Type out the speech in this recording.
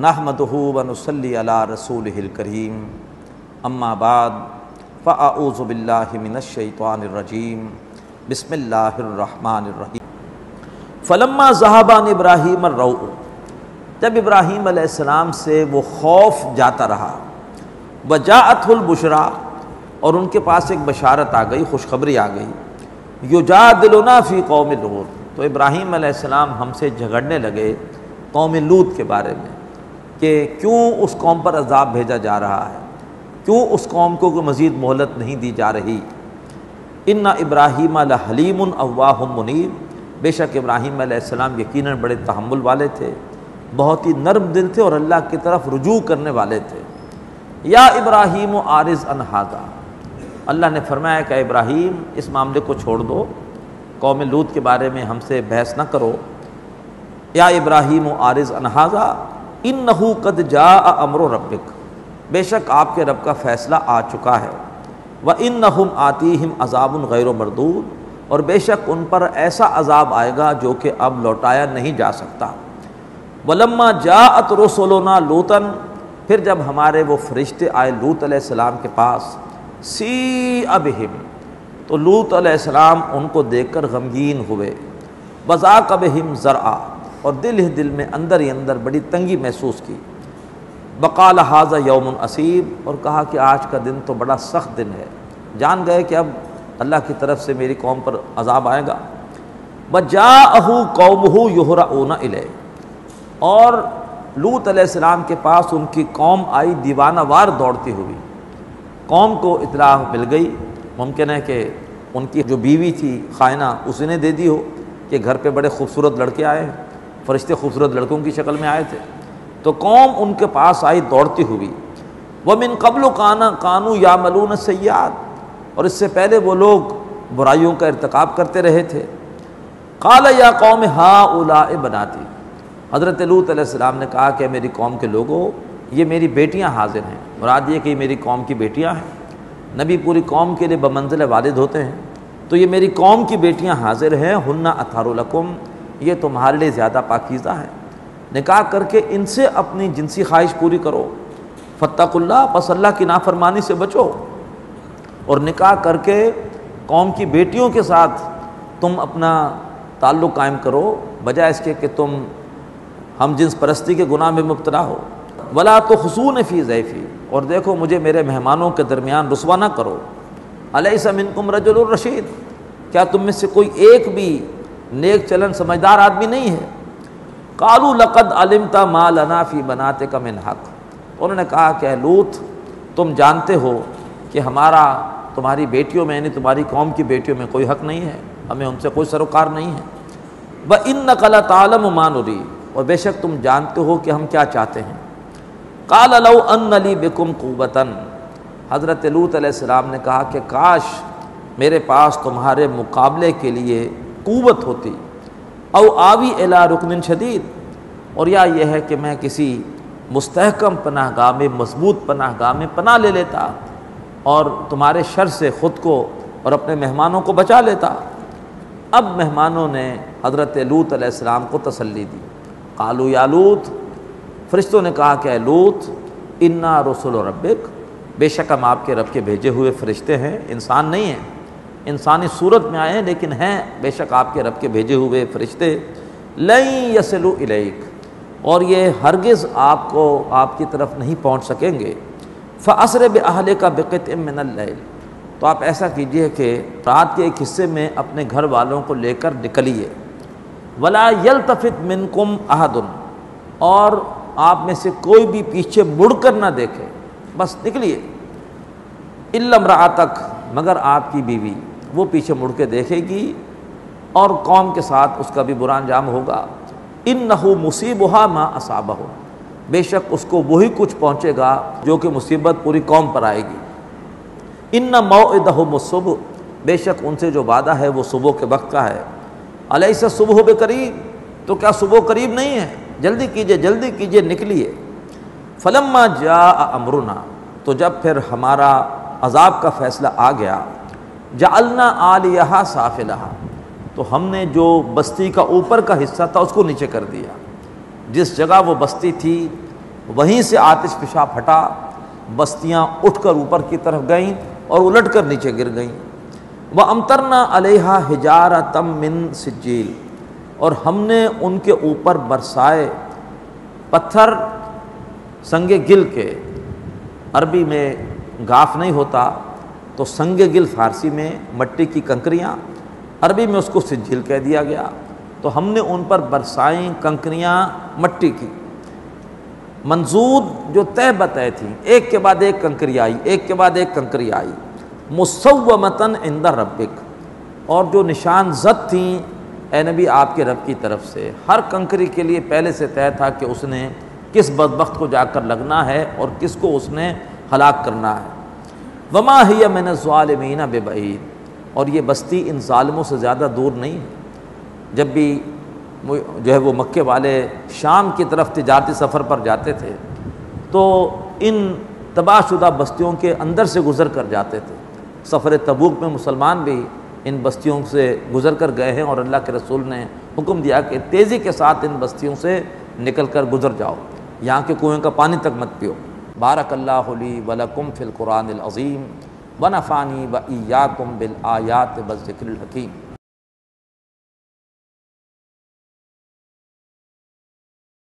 نحمدہ ونصلی علی رسولہ الکریم اما بعد فاعوذ باللہ من الشیطان الرجیم بسم اللہ الرحمن الرحیم فلما ذہب عن ابراہیم الروع، جب ابراہیم علیہ السلام سے وہ خوف جاتا رہا، وجاءتہ البشریٰ، اور ان کے پاس ایک بشارت آ گئی، خوشخبری آ گئی، یجادلنا فی قوم لوط، تو ابراہیم علیہ السلام ہم سے جھگڑنے لگے قوم لوط کے بارے میں کہ کیوں اس قوم پر عذاب بھیجا جا رہا ہے، کیوں اس قوم کو مزید مہلت نہیں دی جا رہی۔ ان ابراہیم لحلیم اواہ منیب، بے شک ابراہیم علیہ السلام یقیناً بڑے تحمل والے تھے، بہت ہی نرم دل تھے اور اللہ کی طرف رجوع کرنے والے تھے۔ یا ابراہیم اعرض عن ھذا، اللہ نے فرمایا کہ ابراہیم اس معاملے کو چھوڑ دو، قوم لوط کے بارے میں ہم سے بحث نہ کرو۔ یا ابراہیم اعرض عن ھذا انہ قد جاء امر ربک، بے شک آپ کے رب کا فیصلہ آ چکا ہے۔ وانہم آتیہم عذاب غیر مردود، اور بے شک ان پر ایسا عذاب آئے گا جو کہ اب لوٹایا نہیں جا سکتا۔ ولما جاءت رسلنا لوطا، پھر جب ہمارے وہ فرشتے آئے لوط علیہ السلام کے پاس، سیء بہم، تو لوط علیہ السلام ان کو دیکھ کر غمگین ہوئے، وضاق بہم ذرعا، اور دل ہی دل میں اندر ہی اندر بڑی تنگی محسوس کی۔ وقال ھذا یوم عصیب، اور کہا کہ آج کا دن تو بڑا سخت دن ہے، جان گئے کہ اب اللہ کی طرف سے میری قوم پر عذاب آئے گا۔ وجاءہ قومہ یہرعون الیہ، اور لوط علیہ السلام کے پاس ان کی قوم آئی دیوانہ وار دوڑتی ہوئی۔ قوم کو اطلاع مل گئی، ممکن ہے کہ ان کی جو بیوی تھی خائنہ اس نے دے دی ہو کہ گھر پہ بڑے خوبصورت لڑکے آئے ہیں، فرشتے خوبصورت لڑکوں کی شکل میں آئے تھے، تو قوم ان کے پاس آئی دوڑتی ہوئی۔ وَمِن قَبْلُ كَانُوا يَعْمَلُونَ السَّيِّئَاتِ، اور اس سے پہلے وہ لوگ برائیوں کا ارتکاب کرتے رہے تھے۔ قَالَ يَا قَوْمِ هَٰؤُلَاءِ بَنَاتِي، حضرت لوط علیہ السلام نے کہا کہ میری قوم کے لوگوں، یہ میری بیٹیاں حاضر ہیں، مراد یہ کہ یہ میری قوم کی بیٹیاں ہیں، نبی پوری قوم کے لیے بمنزل والد ہوتے ہیں، تو یہ میری قوم کی بیٹیاں حاضر ہیں، ہن اطہر لکم، یہ تمہارے لیے زیادہ پاکیزہ ہے، نکاح کر کے ان سے اپنی جنسی خواہش پوری کرو، فاتقوا اللہ، پس اللہ کی نافرمانی سے بچو، اور نکاح کر کے قوم کی بیٹیوں کے ساتھ تم اپنا تعلق قائم کرو، بجائے اس کے کہ تم ہم جنس پرستی کے گناہ میں مبتلا ہو۔ ولا تخصون فی ضیفی، اور دیکھو مجھے میرے مہمانوں کے درمیان رسوا نہ کرو۔ الیس منکم رجل رشید، کیا تم میں سے کوئی ایک بھی نیک چلن سمجھدار آدمی نہیں ہے؟ قالوا لقد علمت ما لنا فی بناتک من حق، انہوں نے کہا کہ اے لوط تم جانتے ہو کہ ہمارا تمہاری بیٹیوں میں یعنی تمہاری قوم کی بیٹیوں میں کوئی حق نہیں ہے، ہمیں ان سے کوئی سروکار نہیں ہے۔ وَإِنَّكَ لَتَعْلَمُ مَا نُرِيدُ، اور بے شک تم جانتے ہو کہ ہم کیا چاہتے ہیں۔ قَالَ لَوْ أَنَّ لِي بِكُمْ قُوَّةً، حضرت لوط علیہ السلام نے کہا کہ کاش میرے پاس تمہارے مقابلے کے لیے قوت ہوتی، او آوی الی رکن شدید، اور یا یہ ہے کہ میں کسی مستحکم پناہ گاہ میں، مضبوط پناہ گاہ میں پناہ لے لیتا اور تمہارے شر سے خود کو اور اپنے مہمانوں کو بچا لیتا۔ اب مہمانوں نے حضرت لوط علیہ السلام کو تسلی دی۔ قالوا یا لوط، فرشتوں نے کہا کہ اے لوط، انا رسول ربک، بے شک ہم آپ کے رب کے بھیجے ہوئے فرشتے ہیں، انسان نہیں ہیں، انسانی صورت میں آئے ہیں لیکن ہیں بے شک آپ کے رب کے بھیجے ہوئے فرشتے۔ لن یصلوا الیک، اور یہ ہرگز آپ کو آپ کی طرف نہیں پہنچ سکیں گے۔ فَأَسْرِ بِأَهْلِكَ بِقِطْعٍ مِّنَ اللَّيْلِ، تو آپ ایسا کیجئے کہ رات کے ایک حصے میں اپنے گھر والوں کو لے کر نکلیے۔ وَلَا يَلْتَفِتْ مِنْكُمْ أَحَدٌ، اور آپ میں سے کوئی بھی پیچھے مڑ کر نہ دیکھے، بس نکلیے۔ إِلَّا امْرَأَتَكَ، مگر آپ کی بیوی، وہ پیچھے مڑ کے دیکھے گی اور قوم کے ساتھ اس کا بھی برا انجام ہوگا۔ إِنَّهُ مُصِيبُهَا مَا أَصَابَهُ، بے شک اس کو وہی کچھ پہنچے گا جو کہ مصیبت پوری قوم پر آئے گی۔ إِنَّ مَوْعِدَهُمُ الصُّبْحُ، بے شک ان سے جو وعدہ ہے وہ صبح کے وقت کا ہے۔ أَلَيْسَ الصُّبْحُ بِقَرِيبٍ، تو کیا صبح قریب نہیں ہے؟ جلدی کیجئے جلدی کیجئے، نکلیے۔ فَلَمَّا جَاءَ أَمْرُنَا، تو جب پھر ہمارا عذاب کا فیصلہ آ گیا، جعلنا عالیہا سافلہا، تو ہم نے جو بستی کا اوپر کا حصہ تھا اس کو نیچے کر دیا، جس جگہ وہ بستی تھی وہیں سے آتش فشاں پھٹا، بستیاں اٹھ کر اوپر کی طرف گئیں اور الٹ کر نیچے گر گئیں۔ وَأَمْطَرْنَا عَلَيْهَا حِجَارَةً مِّن سِجِّيلٍ، اور ہم نے ان کے اوپر برسائے پتھر سنگ گل کے۔ عربی میں گاف نہیں ہوتا تو سنگ گل فارسی میں مٹی کی کنکریاں، عربی میں اس کو سجل کہہ دیا گیا، تو ہم نے ان پر برسائیں کنکریاں مٹی کی، منضود جو تہ بتہ تھیں، ایک کے بعد ایک کنکری آئی، ایک کے بعد ایک کنکری آئی، مصومتاً عند ربک، اور جو نشان زد تھیں اے نبی آپ کے رب کی طرف سے۔ ہر کنکری کے لیے پہلے سے طے تھا کہ اس نے کس بدبخت کو جا کر لگنا ہے اور کس کو اس نے ہلاک کرنا ہے۔ وما ہی من الظالمین ببعید، اور یہ بستی ان ظالموں سے زیادہ دور نہیں ہے۔ جب بھی جو ہے وہ مکے والے شام کی طرف تجارتی سفر پر جاتے تھے تو ان تباہ شدہ بستیوں کے اندر سے گزر کر جاتے تھے۔ سفر تبوک میں مسلمان بھی ان بستیوں سے گزر کر گئے ہیں، اور اللہ کے رسول نے حکم دیا کہ تیزی کے ساتھ ان بستیوں سے نکل کر گزر جاؤ، یہاں کے کنویں کا پانی تک مت پیو۔ بارک اللہ لی ولکم فی القرآن العظیم ونفعنی وإیاکم بالآیات والذکر الحکیم۔